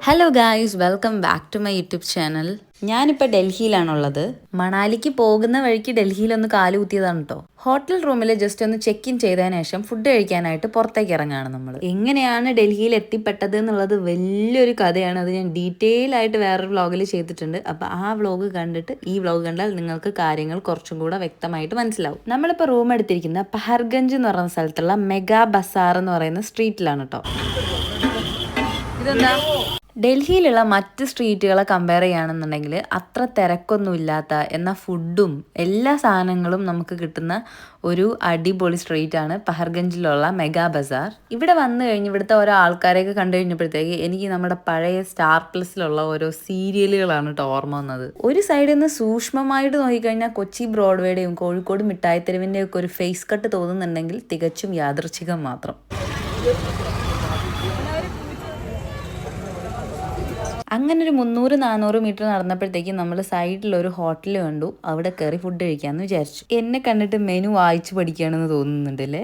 Hello guys, welcome back to my YouTube channel. ഞാനിപ്പോൾ ഡൽഹിയിലാണുള്ളത്. മണാലിക്ക് പോകുന്ന വഴിക്ക് ഡൽഹിയിലൊന്ന് കാലുകുത്തിയതാണ് കേട്ടോ. ഹോട്ടൽ റൂമിൽ ജസ്റ്റ് ഒന്ന് ചെക്ക് ഇൻ ചെയ്തതിന് ശേഷം ഫുഡ് കഴിക്കാനായിട്ട് പുറത്തേക്ക് ഇറങ്ങുകയാണ് നമ്മൾ. എങ്ങനെയാണ് ഡൽഹിയിൽ എത്തിപ്പെട്ടത് എന്നുള്ളത് വലിയൊരു കഥയാണ്. അത് ഞാൻ ഡീറ്റെയിൽ ആയിട്ട് വേറൊരു വ്ളോഗിൽ ചെയ്തിട്ടുണ്ട്. അപ്പോൾ ആ വ്ളോഗ് കണ്ടിട്ട് ഈ വ്ളോഗ് കണ്ടാൽ നിങ്ങൾക്ക് കാര്യങ്ങൾ കുറച്ചും കൂടെ വ്യക്തമായിട്ട് മനസ്സിലാവും. നമ്മളിപ്പോൾ റൂം എടുത്തിരിക്കുന്ന പഹർഗഞ്ച് എന്ന് പറയുന്ന സ്ഥലത്തുള്ള മെഗാ ബസാർ എന്ന് പറയുന്ന സ്ട്രീറ്റിലാണ് കേട്ടോ. ഇതെന്താ, ഡൽഹിയിലുള്ള മറ്റ് സ്ട്രീറ്റുകളെ കമ്പയർ ചെയ്യുകയാണെന്നുണ്ടെങ്കിൽ അത്ര തിരക്കൊന്നുമില്ലാത്ത, എന്നാൽ ഫുഡും എല്ലാ സാധനങ്ങളും നമുക്ക് കിട്ടുന്ന ഒരു അടിപൊളി സ്ട്രീറ്റാണ് പഹർഗഞ്ചിലുള്ള മെഗാ ബസാർ. ഇവിടെ വന്നു കഴിഞ്ഞ് ഇവിടുത്തെ ഓരോ ആൾക്കാരെയൊക്കെ കണ്ടു കഴിഞ്ഞപ്പോഴത്തേക്ക് എനിക്ക് നമ്മുടെ പഴയ സ്റ്റാർ പ്ലസിലുള്ള ഓരോ സീരിയലുകളാണ് കേട്ടോ ഓർമ്മ വന്നത്. ഒരു സൈഡിൽ നിന്ന് സൂക്ഷ്മമായിട്ട് നോക്കിക്കഴിഞ്ഞാൽ കൊച്ചി ബ്രോഡ്വേയുടെയും കോഴിക്കോട് മിഠായിത്തെരുവിൻ്റെയും ഒക്കെ ഒരു ഫേസ് കട്ട് തോന്നുന്നുണ്ടെങ്കിൽ തികച്ചും യാദൃച്ഛികം മാത്രം. അങ്ങനെ ഒരു 300-400 മീറ്റർ നടന്നപ്പോഴത്തേക്കും നമ്മൾ സൈഡിലൊരു ഹോട്ടൽ കണ്ടു. അവിടെ കയറി ഫുഡ് കഴിക്കാമെന്ന് വിചാരിച്ചു. എന്നെ കണ്ടിട്ട് മെനു വായിച്ചു പഠിക്കുകയാണെന്ന് തോന്നുന്നുണ്ടല്ലേ.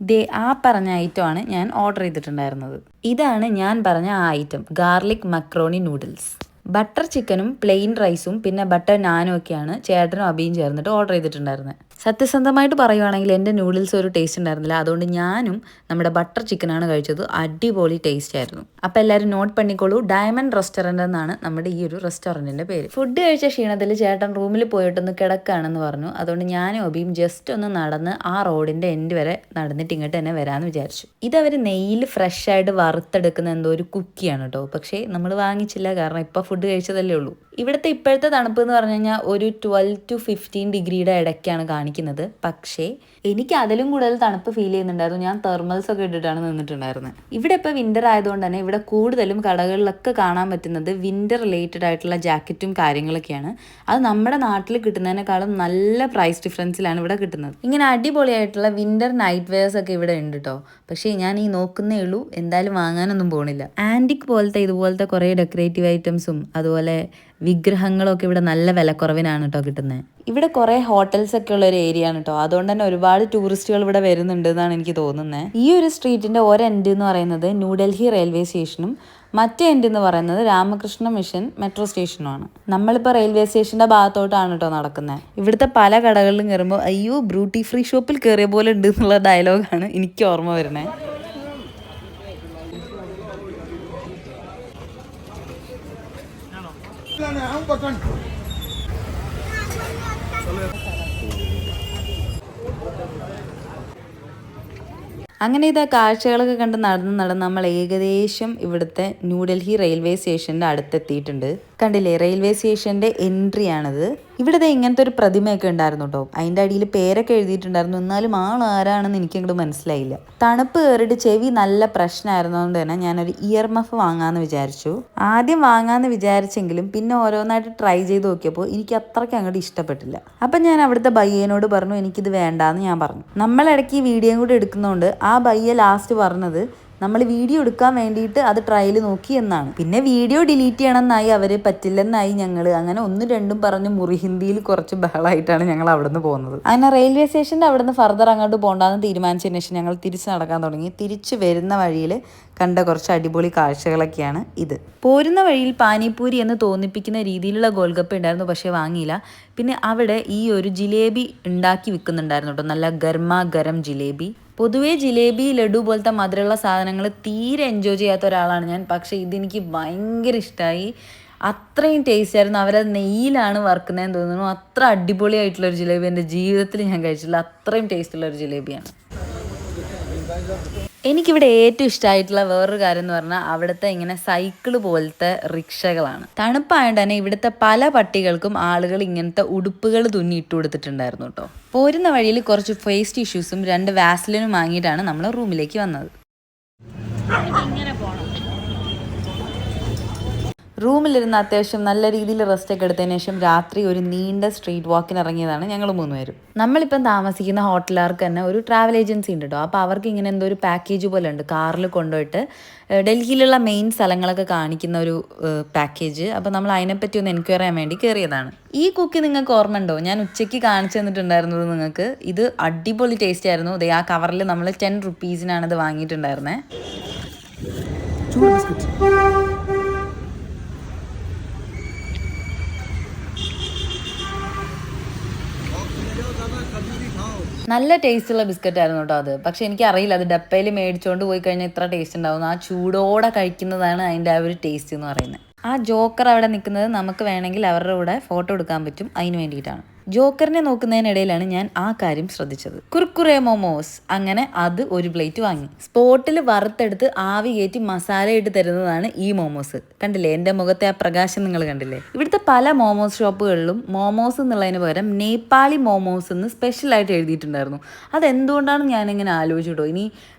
ദേ ആ പറഞ്ഞ ഐറ്റമാണ് ഞാൻ ഓർഡർ ചെയ്തിട്ടുണ്ടായിരുന്നത്. ഇതാണ് ഞാൻ പറഞ്ഞ ആ item, garlic macaroni noodles. Butter ചിക്കനും പ്ലെയിൻ റൈസും പിന്നെ ബട്ടർ നാനും ഒക്കെയാണ് ചേട്ടനും അബിയും ചേർന്നിട്ട് ഓർഡർ ചെയ്തിട്ടുണ്ടായിരുന്നത്. സത്യസന്ധമായിട്ട് പറയുവാണെങ്കിൽ എൻ്റെ നൂഡിൽസ് ഒരു ടേസ്റ്റ് ഉണ്ടായിരുന്നില്ല. അതുകൊണ്ട് ഞാനും നമ്മുടെ ബട്ടർ ചിക്കനാണ് കഴിച്ചത്. അടിപൊളി ടേസ്റ്റ് ആയിരുന്നു. അപ്പോൾ എല്ലാവരും നോട്ട് പണിക്കോളൂ, ഡയമണ്ട് റെസ്റ്റോറൻറ്റ് എന്നാണ് നമ്മുടെ ഈ ഒരു റെസ്റ്റോറൻറ്റിൻ്റെ പേര്. ഫുഡ് കഴിച്ച ക്ഷീണത്തിൽ ചേട്ടൻ റൂമിൽ പോയിട്ടൊന്ന് കിടക്കുകയാണെന്ന് പറഞ്ഞു. അതുകൊണ്ട് ഞാനും അബിയും ജസ്റ്റ് ഒന്ന് നടന്ന് ആ റോഡിൻ്റെ എൻഡ് വരെ നടന്നിട്ട് ഇങ്ങോട്ട് തന്നെ വരാമെന്ന് വിചാരിച്ചു. ഇതവർ നെയ്യിൽ ഫ്രഷ് ആയിട്ട് വറുത്തെടുക്കുന്ന എന്തോ ഒരു കുക്കിയാണ് കേട്ടോ. പക്ഷേ നമ്മൾ വാങ്ങിച്ചില്ല, കാരണം ഇപ്പോൾ ഫുഡ് കഴിച്ചതല്ലേ ഉള്ളൂ. ഇവിടുത്തെ ഇപ്പോഴത്തെ തണുപ്പ് എന്ന് പറഞ്ഞു കഴിഞ്ഞാൽ ഒരു 12 to 15 ഡിഗ്രിയുടെ ഇടയ്ക്കാണ് കാണിക്കുന്നത്. പക്ഷേ എനിക്ക് അതിലും കൂടുതൽ തണുപ്പ് ഫീൽ ചെയ്യുന്നുണ്ടായിരുന്നു. ഞാൻ തെർമൽസ് ഒക്കെ ഇട്ടിട്ടാണ് നിന്നിട്ടുണ്ടായിരുന്നത്. ഇവിടെ ഇപ്പോൾ വിൻ്റർ ആയതുകൊണ്ട് തന്നെ ഇവിടെ കൂടുതലും കടകളിലൊക്കെ കാണാൻ പറ്റുന്നത് വിൻ്റർ റിലേറ്റഡ് ആയിട്ടുള്ള ജാക്കറ്റും കാര്യങ്ങളൊക്കെയാണ്. അത് നമ്മുടെ നാട്ടിൽ കിട്ടുന്നതിനേക്കാളും നല്ല പ്രൈസ് ഡിഫറൻസിലാണ് ഇവിടെ കിട്ടുന്നത്. ഇങ്ങനെ അടിപൊളിയായിട്ടുള്ള വിൻ്റർ നൈറ്റ് വെയർസ് ഒക്കെ ഇവിടെ ഉണ്ട് കേട്ടോ. പക്ഷേ ഞാൻ ഈ നോക്കുന്നേ ഉള്ളൂ, എന്തായാലും വാങ്ങാനൊന്നും പോകണില്ല. ആൻറ്റിക് പോലത്തെ ഇതുപോലത്തെ കുറേ ഡെക്കറേറ്റീവ് ഐറ്റംസും അതുപോലെ വിഗ്രഹങ്ങളൊക്കെ ഇവിടെ നല്ല വിലക്കുറവിനാണ് കേട്ടോ കിട്ടുന്നത്. ഇവിടെ കുറേ ഹോട്ടൽസ് ഒക്കെ ഉള്ള ഒരു ഏരിയ ആണ് കേട്ടോ. അതുകൊണ്ട് തന്നെ ഒരുപാട് ടൂറിസ്റ്റുകൾ ഇവിടെ വരുന്നുണ്ട് എന്നാണ് എനിക്ക് തോന്നുന്നത്. ഈ ഒരു സ്ട്രീറ്റിൻ്റെ ഒരു എൻഡ് എന്ന് പറയുന്നത് ന്യൂഡൽഹി റെയിൽവേ സ്റ്റേഷനും മറ്റേ എൻഡ് എന്ന് പറയുന്നത് രാമകൃഷ്ണ മിഷൻ മെട്രോ സ്റ്റേഷനുമാണ്. നമ്മളിപ്പോൾ റെയിൽവേ സ്റ്റേഷൻ്റെ ഭാഗത്തോട്ടാണ് കേട്ടോ നടക്കുന്നത്. ഇവിടുത്തെ പല കടകളിലും കയറുമ്പോൾ അയ്യോ ബ്രൂട്ടി ഫ്രീ ഷോപ്പിൽ കയറിയ പോലെ ഉണ്ട് എന്നുള്ള ഡയലോഗാണ് എനിക്ക് ഓർമ്മ വരുന്നത്. അങ്ങനെ ഇതാ കാഴ്ചകളൊക്കെ കണ്ട് നടന്ന് നമ്മൾ ഏകദേശം ഇവിടുത്തെ ന്യൂഡൽഹി റെയിൽവേ സ്റ്റേഷൻ്റെ അടുത്തെത്തിയിട്ടുണ്ട്. കണ്ടില്ലേ, റെയിൽവേ സ്റ്റേഷൻ്റെ എൻട്രി ആണിത്. ഇവിടുത്തെ ഇങ്ങനത്തെ ഒരു പ്രതിമയൊക്കെ ഉണ്ടായിരുന്നു കേട്ടോ. അതിൻ്റെ അടിയിൽ പേരൊക്കെ എഴുതിയിട്ടുണ്ടായിരുന്നു. എന്നാലും ആരാണെന്ന് എനിക്കങ്ങോട്ട് മനസ്സിലായില്ല. തണുപ്പ് കയറിയിട്ട് ചെവി നല്ല പ്രശ്നമായിരുന്നതുകൊണ്ട് തന്നെ ഞാനൊരു ഇയർ മഫ് വാങ്ങാമെന്ന് വിചാരിച്ചു. ആദ്യം വാങ്ങാമെന്ന് വിചാരിച്ചെങ്കിലും പിന്നെ ഓരോന്നായിട്ട് ട്രൈ ചെയ്ത് നോക്കിയപ്പോൾ എനിക്ക് അത്രയ്ക്ക് അങ്ങോട്ട് ഇഷ്ടപ്പെട്ടില്ല. അപ്പം ഞാൻ അവിടുത്തെ ബയ്യനോട് പറഞ്ഞു എനിക്കിത് വേണ്ടാന്ന് ഞാൻ പറഞ്ഞു. നമ്മളിടയ്ക്ക് ഈ വീഡിയോയും കൂടി എടുക്കുന്നതുകൊണ്ട് ആ ബയ്യ ലാസ്റ്റ് പറഞ്ഞത് നമ്മൾ വീഡിയോ എടുക്കാൻ വേണ്ടിയിട്ട് അത് ട്രയൽ നോക്കി എന്നാണ്. പിന്നെ വീഡിയോ ഡിലീറ്റ് ചെയ്യണമെന്നായി, അവർ പറ്റില്ലെന്നായി. ഞങ്ങൾ അങ്ങനെ 1-2 പറഞ്ഞ് മുറി ഹിന്ദിയിൽ കുറച്ച് ബഹളമായിട്ടാണ് ഞങ്ങൾ അവിടെ നിന്ന് പോകുന്നത്. അങ്ങനെ റെയിൽവേ സ്റ്റേഷൻ്റെ അവിടെ നിന്ന് ഫർദർ അങ്ങോട്ട് പോകണ്ടെന്ന് തീരുമാനിച്ചതിന് ശേഷം ഞങ്ങൾ തിരിച്ച് നടക്കാൻ തുടങ്ങി. തിരിച്ച് വരുന്ന വഴിയിൽ കണ്ട കുറച്ച് അടിപൊളി കാഴ്ചകളൊക്കെയാണ് ഇത്. പോരുന്ന വഴിയിൽ പാനിപൂരി എന്ന് തോന്നിപ്പിക്കുന്ന രീതിയിലുള്ള ഗോൾഗപ്പ ഉണ്ടായിരുന്നു, പക്ഷേ വാങ്ങിയില്ല. പിന്നെ അവിടെ ഈ ഒരു ജിലേബി ഉണ്ടാക്കി വിൽക്കുന്നുണ്ടായിരുന്നു കേട്ടോ, നല്ല ഗർമാ ഗരം ജിലേബി. പൊതുവേ ജിലേബി, ലഡു പോലത്തെ മധുരമുള്ള സാധനങ്ങൾ തീരെ എൻജോയ് ചെയ്യാത്ത ഒരാളാണ് ഞാൻ. പക്ഷേ ഇതെനിക്ക് ഭയങ്കര ഇഷ്ടമായി. അത്രയും ടേസ്റ്റ് ആയിരുന്നു. അവരത് നെയ്യിലാണ് വറുക്കുന്നതെന്ന് തോന്നുന്നു. അത്ര അടിപൊളിയായിട്ടുള്ളൊരു ജിലേബി എൻ്റെ ജീവിതത്തിൽ ഞാൻ കഴിച്ചില്ല. അത്രയും ടേസ്റ്റുള്ളൊരു ജിലേബിയാണ്. എനിക്കിവിടെ ഏറ്റവും ഇഷ്ടമായിട്ടുള്ള വേറൊരു കാര്യം എന്ന് പറഞ്ഞാൽ അവിടുത്തെ ഇങ്ങനെ സൈക്കിള് പോലത്തെ റിക്ഷകളാണ്. തണുപ്പായതുകൊണ്ട് തന്നെ ഇവിടുത്തെ പല പട്ടികൾക്കും ആളുകൾ ഇങ്ങനത്തെ ഉടുപ്പുകൾ തുന്നി ഇട്ട് കൊടുത്തിട്ടുണ്ടായിരുന്നു കേട്ടോ. പോരുന്ന വഴിയിൽ കുറച്ച് ഫേസ് ടിഷ്യൂസും 2 വാസ്ലിനും വാങ്ങിയിട്ടാണ് നമ്മൾ റൂമിലേക്ക് വന്നത്. റൂമിലിരുന്ന് അത്യാവശ്യം നല്ല രീതിയിൽ റെസ്റ്റ് ഒക്കെ എടുത്തതിന് ശേഷം രാത്രി ഒരു നീണ്ട സ്ട്രീറ്റ് വാക്കിന് ഇറങ്ങിയതാണ് ഞങ്ങൾ 3 പേരും. നമ്മളിപ്പം താമസിക്കുന്ന ഹോട്ടലുകാർക്ക് തന്നെ ഒരു ട്രാവൽ ഏജൻസി ഉണ്ട് കേട്ടോ. അപ്പോൾ അവർക്ക് ഇങ്ങനെ എന്തോ ഒരു പാക്കേജ് പോലെ ഉണ്ട്, കാറിൽ കൊണ്ടുപോയിട്ട് ഡൽഹിയിലുള്ള മെയിൻ സ്ഥലങ്ങളൊക്കെ കാണിക്കുന്ന ഒരു പാക്കേജ്. അപ്പോൾ നമ്മൾ അതിനെപ്പറ്റി ഒന്ന് എൻക്വയറി ചെയ്യാൻ വേണ്ടി കയറിയതാണ്. ഈ കുക്കി നിങ്ങൾക്ക് ഓർമ്മ ഉണ്ടോ? ഞാൻ ഉച്ചയ്ക്ക് കാണിച്ചു തന്നിട്ടുണ്ടായിരുന്നത് നിങ്ങൾക്ക്. ഇത് അടിപൊളി ടേസ്റ്റ് ആയിരുന്നു. ആ കവറിൽ നമ്മൾ 10 റുപ്പീസിനാണ് ഇത് വാങ്ങിയിട്ടുണ്ടായിരുന്നത്. ചൂട് ബിസ്ക്കറ്റ്. നല്ല ടേസ്റ്റുള്ള ബിസ്ക്കറ്റ് ആയിരുന്നു കേട്ടോ അത്. പക്ഷെ എനിക്കറിയില്ല അത് ഡപ്പയിൽ മേടിച്ചുകൊണ്ട് പോയി കഴിഞ്ഞാൽ ഇത്ര ടേസ്റ്റ് ഉണ്ടാവും. ആ ചൂടോടെ കഴിക്കുന്നതാണ് അതിൻ്റെ ആ ഒരു ടേസ്റ്റ് എന്ന് പറയുന്നത്. ആ ജോക്കർ അവിടെ നിൽക്കുന്നത് നമുക്ക് വേണമെങ്കിൽ അവരുടെ കൂടെ ഫോട്ടോ എടുക്കാൻ പറ്റും, അതിന് വേണ്ടിയിട്ടാണ്. ജോക്കറിനെ നോക്കുന്നതിനിടയിലാണ് ഞാൻ ആ കാര്യം ശ്രദ്ധിച്ചത്. കുർക്കുറെ മോമോസ്, അങ്ങനെ അത് ഒരു പ്ലേറ്റ് വാങ്ങി. സ്പോട്ടിൽ വറുത്തെടുത്ത് ആവി കയറ്റി മസാല ഇട്ട് തരുന്നതാണ് ഈ മോമോസ്. കണ്ടില്ലേ എൻ്റെ മുഖത്തെ ആ പ്രകാശം നിങ്ങൾ കണ്ടില്ലേ? ഇവിടുത്തെ പല മോമോസ് ഷോപ്പുകളിലും മോമോസ് എന്നുള്ളതിന് പകരം നേപ്പാളി മോമോസ് എന്ന് സ്പെഷ്യലായിട്ട് എഴുതിയിട്ടുണ്ടായിരുന്നു. അതെന്തുകൊണ്ടാണ് ഞാനിങ്ങനെ ആലോചിച്ചിട്ടോ, ഇനി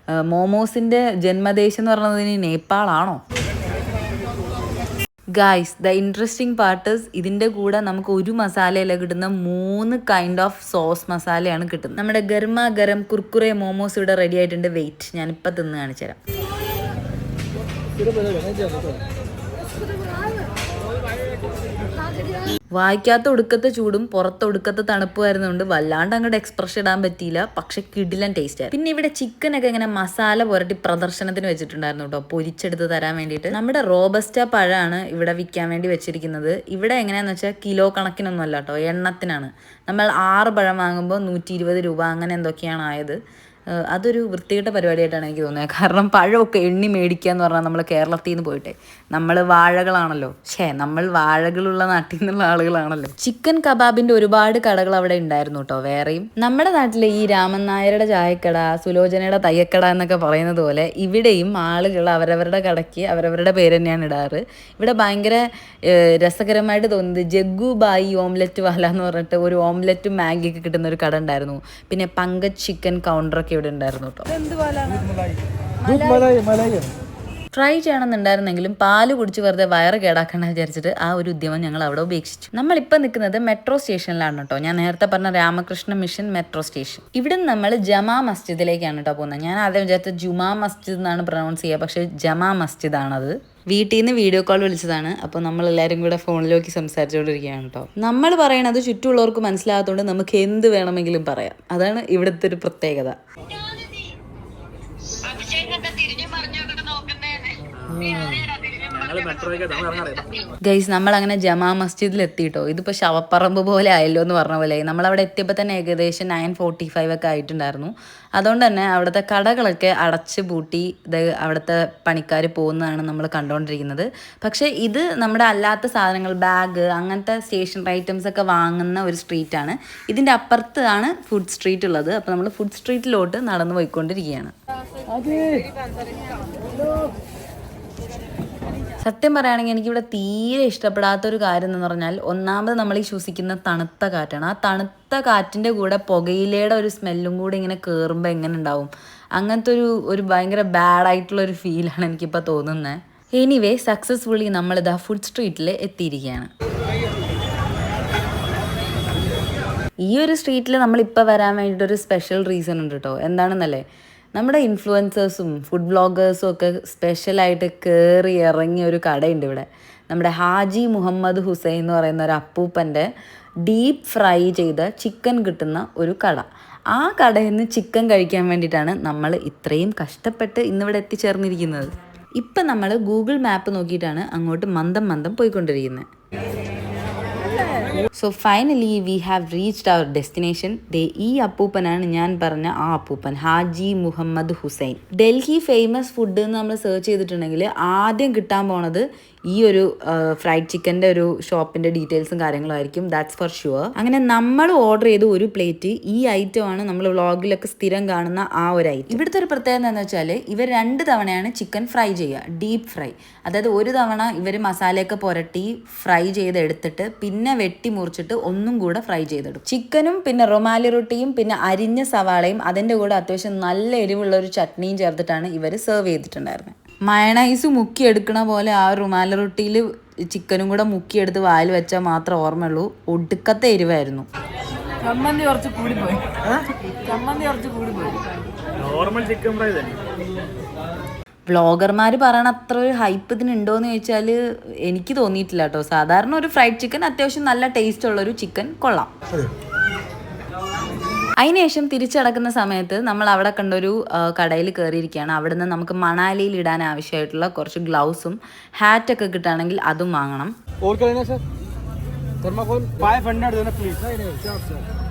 മോമോസിൻ്റെ ജന്മദേശം എന്ന് പറയുന്നത് ഇനി നേപ്പാളാണോ? Guys, the interesting part is ഇതിൻ്റെ കൂടെ നമുക്ക് ഒരു മസാലയില കിട്ടുന്ന 3 കൈൻഡ് ഓഫ് സോസ് മസാലയാണ് കിട്ടുന്നത്. നമ്മുടെ ഗർമ ഗരം കുർക്കുറെ മോമോസ് ഇവിടെ റെഡി ആയിട്ടുണ്ട്. വെയിറ്റ്, ഞാനിപ്പോൾ തിന്ന് കാണിച്ചു തരാം. വായിക്കാത്ത ഒടുക്കത്തെ ചൂടും പുറത്ത് ഒടുക്കത്തെ തണുപ്പുമായിരുന്നുകൊണ്ട് വല്ലാണ്ട് അങ്ങോട്ട് എക്സ്പ്രഷൻ ഇടാൻ പറ്റിയില്ല. പക്ഷെ കിടിലൻ ടേസ്റ്റ് ആയിരുന്നു. പിന്നെ ഇവിടെ ചിക്കനൊക്കെ ഇങ്ങനെ മസാല പുരട്ടി പ്രദർശനത്തിന് വെച്ചിട്ടുണ്ടായിരുന്നു കേട്ടോ, പൊരിച്ചെടുത്ത് തരാൻ വേണ്ടിയിട്ട്. നമ്മുടെ റോബസ്റ്റ പഴമാണ് ഇവിടെ വിൽക്കാൻ വേണ്ടി വെച്ചിരിക്കുന്നത്. ഇവിടെ എങ്ങനെയാണെന്ന് വെച്ചാൽ കിലോ കണക്കിനൊന്നും അല്ല കേട്ടോ, എണ്ണത്തിനാണ്. നമ്മൾ 6 പഴം വാങ്ങുമ്പോൾ 120 രൂപ അങ്ങനെ എന്തൊക്കെയാണ് ആയത്. അതൊരു വൃത്തികെട്ട പരിപാടിയായിട്ടാണ് എനിക്ക് തോന്നിയത്. കാരണം പഴമൊക്കെ എണ്ണി മേടിക്കുക എന്ന് പറഞ്ഞാൽ നമ്മൾ കേരളത്തിൽ നിന്ന് പോയിട്ടെ, നമ്മൾ വാഴകളാണല്ലോ, നമ്മൾ വാഴകളുള്ള നാട്ടിൽ നിന്നുള്ള ആളുകളാണല്ലോ. ചിക്കൻ കബാബിൻ്റെ ഒരുപാട് കടകൾ അവിടെ ഉണ്ടായിരുന്നു കേട്ടോ, വേറെയും. നമ്മുടെ നാട്ടിലെ ഈ രാമൻ നായരുടെ ചായക്കട, സുലോചനയുടെ തയ്യക്കട എന്നൊക്കെ പറയുന്നത് പോലെ ഇവിടെയും ആളുകൾ അവരവരുടെ കടയ്ക്ക് അവരവരുടെ പേര് തന്നെയാണ് ഇടാറ്. ഇവിടെ ഭയങ്കര രസകരമായിട്ട് തോന്നുന്നത് ജഗ്ഗു ബായി ഓംലെറ്റ് വാല എന്ന് പറഞ്ഞിട്ട് ഒരു ഓംലെറ്റും മാഗിയൊക്കെ കിട്ടുന്ന ഒരു കട ഉണ്ടായിരുന്നു. പിന്നെ പങ്കജ് ചിക്കൻ കൗണ്ടറൊക്കെ ഇവിടെ ഉണ്ടായിരുന്നു കേട്ടോ. ഫ്രൈ ചെയ്യണമെന്നുണ്ടായിരുന്നെങ്കിലും പാല് കുടിച്ച് വെറുതെ വയറ് കേടാക്കണം വിചാരിച്ചിട്ട് ആ ഒരു ഉദ്യമം ഞങ്ങൾ അവിടെ ഉപേക്ഷിച്ചു. നമ്മളിപ്പോൾ നിൽക്കുന്നത് മെട്രോ സ്റ്റേഷനിലാണ് കേട്ടോ. ഞാൻ നേരത്തെ പറഞ്ഞ രാമകൃഷ്ണ മിഷൻ മെട്രോ സ്റ്റേഷൻ. ഇവിടെ നിന്ന് നമ്മൾ ജമാ മസ്ജിദിലേക്കാണ് കേട്ടോ പോകുന്നത്. ഞാൻ ആദ്യം വിചാരിച്ച ജുമാ മസ്ജിദ് എന്നാണ് പ്രൊനൗൺസ് ചെയ്യുക, പക്ഷേ ജമാ മസ്ജിദാണത്. വീട്ടിൽ നിന്ന് വീഡിയോ കോൾ വിളിച്ചതാണ്. അപ്പോൾ നമ്മളെല്ലാവരും കൂടെ ഫോണിലേക്ക് സംസാരിച്ചുകൊണ്ടിരിക്കുകയാണ് കേട്ടോ. നമ്മൾ പറയണത് ചുറ്റുമുള്ളവർക്ക് മനസ്സിലാകാത്തതുകൊണ്ട് നമുക്ക് എന്ത് വേണമെങ്കിലും പറയാം. അതാണ് ഇവിടുത്തെ ഒരു പ്രത്യേകത. ഗൈസ്, നമ്മളങ്ങനെ ജമാ മസ്ജിദിൽ എത്തിയിട്ടോ. ഇതിപ്പോൾ ശവപ്പറമ്പ് പോലെ ആയല്ലോ എന്ന് പറഞ്ഞ പോലെ. നമ്മളവിടെ എത്തിയപ്പോൾ തന്നെ ഏകദേശം 9:45 ഒക്കെ ആയിട്ടുണ്ടായിരുന്നു. അതുകൊണ്ട് തന്നെ അവിടുത്തെ കടകളൊക്കെ അടച്ച് പൂട്ടി അവിടുത്തെ പണിക്കാർ പോകുന്നതാണ് നമ്മൾ കണ്ടുകൊണ്ടിരിക്കുന്നത്. പക്ഷേ ഇത് നമ്മുടെ അല്ലാത്ത സാധനങ്ങൾ, ബാഗ്, അങ്ങനത്തെ സ്റ്റേഷനറി ഐറ്റംസ് ഒക്കെ വാങ്ങുന്ന ഒരു സ്ട്രീറ്റാണ്. ഇതിൻ്റെ അപ്പുറത്താണ് ഫുഡ് സ്ട്രീറ്റ് ഉള്ളത്. അപ്പോൾ നമ്മൾ ഫുഡ് സ്ട്രീറ്റിലോട്ട് നടന്നു പോയിക്കൊണ്ടിരിക്കുകയാണ്. സത്യം പറയുകയാണെങ്കിൽ എനിക്കിവിടെ തീരെ ഇഷ്ടപ്പെടാത്തൊരു കാര്യം എന്ന് പറഞ്ഞാൽ, ഒന്നാമത് നമ്മൾ ഈ ശ്വസിക്കുന്ന തണുത്ത കാറ്റാണ്. ആ തണുത്ത കാറ്റിൻ്റെ കൂടെ പുകയിലയുടെ ഒരു സ്മെല്ലും കൂടി ഇങ്ങനെ കയറുമ്പോൾ എങ്ങനെ ഉണ്ടാവും? അങ്ങനത്തെ ഒരു ഭയങ്കര ബാഡായിട്ടുള്ളൊരു ഫീലാണ് എനിക്കിപ്പോൾ തോന്നുന്നത്. എനിവേ, സക്സസ്ഫുള്ളി നമ്മളിതാ ഫുഡ് സ്ട്രീറ്റിൽ എത്തിയിരിക്കുകയാണ്. ഈ ഒരു സ്ട്രീറ്റിൽ നമ്മളിപ്പോൾ വരാൻ വേണ്ടിയിട്ടൊരു സ്പെഷ്യൽ റീസൺ ഉണ്ട് കേട്ടോ. എന്താണെന്നല്ലേ, നമ്മുടെ ഇൻഫ്ലുവൻസേഴ്സും ഫുഡ് വ്ളോഗേഴ്സും ഒക്കെ സ്പെഷ്യലായിട്ട് കയറി ഇറങ്ങിയ ഒരു കടയുണ്ട് ഇവിടെ. നമ്മുടെ ഹാജി മുഹമ്മദ് ഹുസൈൻ എന്ന് പറയുന്ന ഒരു അപ്പൂപ്പൻ്റെ ഡീപ്പ് ഫ്രൈ ചെയ്ത ചിക്കൻ കിട്ടുന്ന ഒരു കട. ആ കടയിൽ നിന്ന് ചിക്കൻ കഴിക്കാൻ വേണ്ടിയിട്ടാണ് നമ്മൾ ഇത്രയും കഷ്ടപ്പെട്ട് ഇന്നിവിടെ എത്തിച്ചേർന്നിരിക്കുന്നത്. ഇപ്പം നമ്മൾ ഗൂഗിൾ മാപ്പ് നോക്കിയിട്ടാണ് അങ്ങോട്ട് മന്ദം പോയിക്കൊണ്ടിരിക്കുന്നത്. So finally we have reached our destination. ഈ അപ്പൂപ്പനാണ് ഞാൻ പറഞ്ഞ ആ അപ്പൂപ്പൻ, ഹാജി മുഹമ്മദ് ഹുസൈൻ. ഡൽഹി ഫേമസ് ഫുഡ് എന്ന് നമ്മൾ സെർച്ച് ചെയ്തിട്ടുണ്ടെങ്കിൽ ആദ്യം കിട്ടാൻ പോണത് ഈ ഒരു ഫ്രൈഡ് ചിക്കൻ്റെ ഒരു ഷോപ്പിൻ്റെ ഡീറ്റെയിൽസും കാര്യങ്ങളും ആയിരിക്കും. That's for sure. അങ്ങനെ നമ്മൾ ഓർഡർ ചെയ്ത് ഒരു പ്ലേറ്റ് ഈ ഐറ്റമാണ് നമ്മൾ വ്ളോഗിലൊക്കെ സ്ഥിരം കാണുന്ന ആ ഒരു ഐറ്റം. ഇവിടുത്തെ ഒരു പ്രത്യേകത എന്താണെന്ന് വെച്ചാൽ ഇവർ 2 തവണയാണ് ചിക്കൻ ഫ്രൈ ചെയ്യുക, ഡീപ്പ് ഫ്രൈ. അതായത് ഒരു തവണ ഇവർ മസാലയൊക്കെ പുരട്ടി ഫ്രൈ ചെയ്തെടുത്തിട്ട് പിന്നെ വെട്ടി മുറിച്ചിട്ട് ഒന്നും കൂടെ ഫ്രൈ ചെയ്തെടുക്കും. ചിക്കനും പിന്നെ റൊമാലി റൊട്ടിയും പിന്നെ അരിഞ്ഞ സവാളയും അതിൻ്റെ കൂടെ അത്യാവശ്യം നല്ല എരിവുള്ള ഒരു ചട്നിയും ചേർത്തിട്ടാണ് ഇവർ സെർവ് ചെയ്തിട്ടുണ്ടായിരുന്നത്. മയണൈസ് മുക്കിയെടുക്കണ പോലെ ആ റുമാല റൊട്ടിയിൽ ചിക്കനും കൂടെ മുക്കിയെടുത്ത് വായിൽ വെച്ചാൽ മാത്രമേ ഓർമ്മയുള്ളൂ. ഒടുക്കത്തെ എരിവായിരുന്നു. ചമ്മന്തി കുറച്ച് കൂടിപ്പോയി. നോർമൽ ചിക്കൻ ഫ്രൈ തന്നെ. വ്ളോഗർമാർ പറയണ അത്ര ഒരു ഹൈപ്പ് ഇതിനുണ്ടോയെന്ന് ചോദിച്ചാൽ എനിക്ക് തോന്നിയിട്ടില്ല കേട്ടോ. സാധാരണ ഒരു ഫ്രൈഡ് ചിക്കൻ അത്യാവശ്യം നല്ല ടേസ്റ്റ് ഉള്ളൊരു ചിക്കൻ കൊള്ളാം. അതിനുശേഷം തിരിച്ചടക്കുന്ന സമയത്ത് നമ്മൾ അവിടെ കണ്ടൊരു കടയിൽ കയറിയിരിക്കുകയാണ്. അവിടെ നിന്ന് നമുക്ക് മണാലിയിൽ ഇടാൻ ആവശ്യമായിട്ടുള്ള കുറച്ച് ഗ്ലൗസും ഹാറ്റൊക്കെ കിട്ടുകയാണെങ്കിൽ അതും വാങ്ങണം. थर्माकोल 500 देना प्लीज. नहीं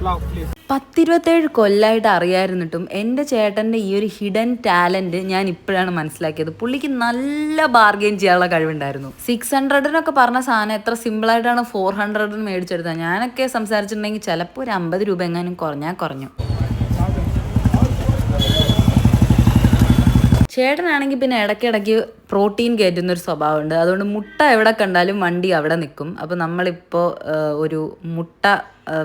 लाओ प्लीज. 10-27 കൊല്ലമായിട്ട് അറിയായിരുന്നിട്ടും എൻ്റെ ചേട്ടൻ്റെ ഈ ഒരു ഹിഡൻ ടാലൻറ്റ് ഞാൻ ഇപ്പോഴാണ് മനസ്സിലാക്കിയത്. പുള്ളിക്ക് നല്ല ബാർഗെയിൻ ചെയ്യാനുള്ള കഴിവുണ്ടായിരുന്നു. 600-നൊക്കെ പറഞ്ഞ സാധനം എത്ര സിമ്പിളായിട്ടാണ് 400-ന് മേടിച്ചെടുത്തത്. ഞാനൊക്കെ സംസാരിച്ചിട്ടുണ്ടെങ്കിൽ ചിലപ്പോൾ ഒരു 50 രൂപ എങ്ങാനും കുറഞ്ഞു. ചേട്ടനാണെങ്കിൽ പിന്നെ ഇടയ്ക്കിടയ്ക്ക് പ്രോട്ടീൻ കയറ്റുന്നൊരു സ്വഭാവമുണ്ട്. അതുകൊണ്ട് മുട്ട എവിടെ കണ്ടാലും വണ്ടി അവിടെ നിൽക്കും. അപ്പോൾ നമ്മളിപ്പോൾ ഒരു മുട്ട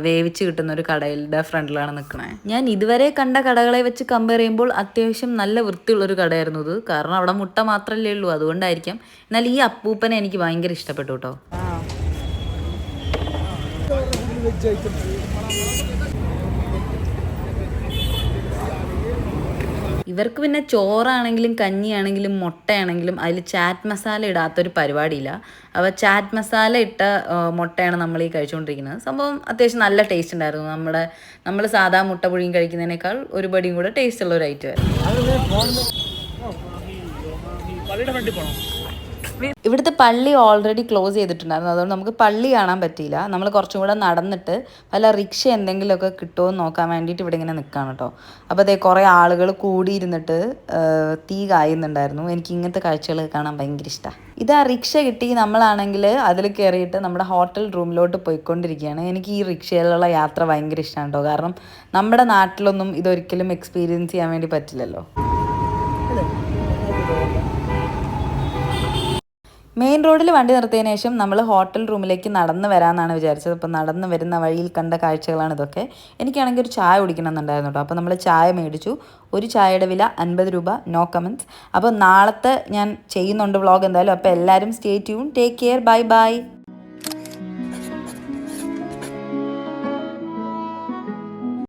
വേവിച്ച് കിട്ടുന്ന ഒരു കടയുടെ ഫ്രണ്ടിലാണ് നിൽക്കുന്നത്. ഞാൻ ഇതുവരെ കണ്ട കടകളെ വെച്ച് കമ്പയർ ചെയ്യുമ്പോൾ അത്യാവശ്യം നല്ല വൃത്തിയുള്ളൊരു കടയായിരുന്നു ഇത്. കാരണം അവിടെ മുട്ട മാത്രമല്ലേ ഉള്ളൂ, അതുകൊണ്ടായിരിക്കാം. എന്നാൽ ഈ അപ്പൂപ്പനെ എനിക്ക് ഭയങ്കര ഇഷ്ടപ്പെട്ടു കേട്ടോ. ഇവർക്ക് പിന്നെ ചോറാണെങ്കിലും കഞ്ഞിയാണെങ്കിലും മുട്ടയാണെങ്കിലും അതിൽ ചാറ്റ് മസാല ഇടാത്തൊരു പരിപാടിയില്ല. അപ്പോൾ ചാറ്റ് മസാല ഇട്ട മുട്ടയാണ് നമ്മൾ ഈ കഴിച്ചുകൊണ്ടിരിക്കുന്നത്. സംഭവം അത്യാവശ്യം നല്ല ടേസ്റ്റ് ഉണ്ടായിരുന്നു. നമ്മൾ സാധാ മുട്ട പുഴുങ്ങി കഴിക്കുന്നതിനേക്കാൾ ഒരു പടിയും കൂടെ ടേസ്റ്റ് ഉള്ള ഒരു ഐറ്റം ആയിരുന്നു. ഇവിടുത്തെ പള്ളി ഓൾറെഡി ക്ലോസ് ചെയ്തിട്ടുണ്ടായിരുന്നു. അതുകൊണ്ട് നമുക്ക് പള്ളി കാണാൻ പറ്റിയില്ല. നമ്മൾ കുറച്ചും കൂടെ നടന്നിട്ട് വല്ല റിക്ഷ എന്തെങ്കിലുമൊക്കെ കിട്ടുമോ എന്ന് നോക്കാൻ വേണ്ടിയിട്ട് ഇവിടെ ഇങ്ങനെ നിൽക്കുകയാണ് കേട്ടോ. അപ്പോൾ അതേ കുറേ ആളുകൾ കൂടിയിരുന്നിട്ട് തീ കായുന്നുണ്ടായിരുന്നു. എനിക്ക് ഇങ്ങനത്തെ കാഴ്ചകൾ കാണാൻ ഭയങ്കര ഇഷ്ടമാണ്. ഇതാ റിക്ഷ കിട്ടി. നമ്മളാണെങ്കിൽ അതിൽ കയറിയിട്ട് നമ്മുടെ ഹോട്ടൽ റൂമിലോട്ട് പോയിക്കൊണ്ടിരിക്കുകയാണ്. എനിക്ക് ഈ റിക്ഷയിലുള്ള യാത്ര ഭയങ്കര ഇഷ്ടമാണ് കേട്ടോ. കാരണം നമ്മുടെ നാട്ടിലൊന്നും ഇതൊരിക്കലും എക്സ്പീരിയൻസ് ചെയ്യാൻ വേണ്ടി പറ്റില്ലല്ലോ. മെയിൻ റോഡിൽ വണ്ടി നിർത്തിയതിനു ശേഷം നമ്മൾ ഹോട്ടൽ റൂമിലേക്ക് നടന്ന് വരാമെന്നാണ് വിചാരിച്ചത്. അപ്പോൾ നടന്ന് വരുന്ന വഴിയിൽ കണ്ട കാഴ്ചകളാണ് ഇതൊക്കെ. എനിക്കാണെങ്കിൽ ഒരു ചായ കുടിക്കണമെന്നുണ്ടായിരുന്നു കേട്ടോ. അപ്പോൾ നമ്മൾ ചായ മേടിച്ചു. ഒരു ചായയുടെ വില 50 രൂപ. No comments. അപ്പോൾ നാളത്തെ ഞാൻ ചെയ്യുന്നുണ്ട് വ്ളോഗ് എന്തായാലും. അപ്പോൾ എല്ലാവരും stay tune. Take care. Bye by.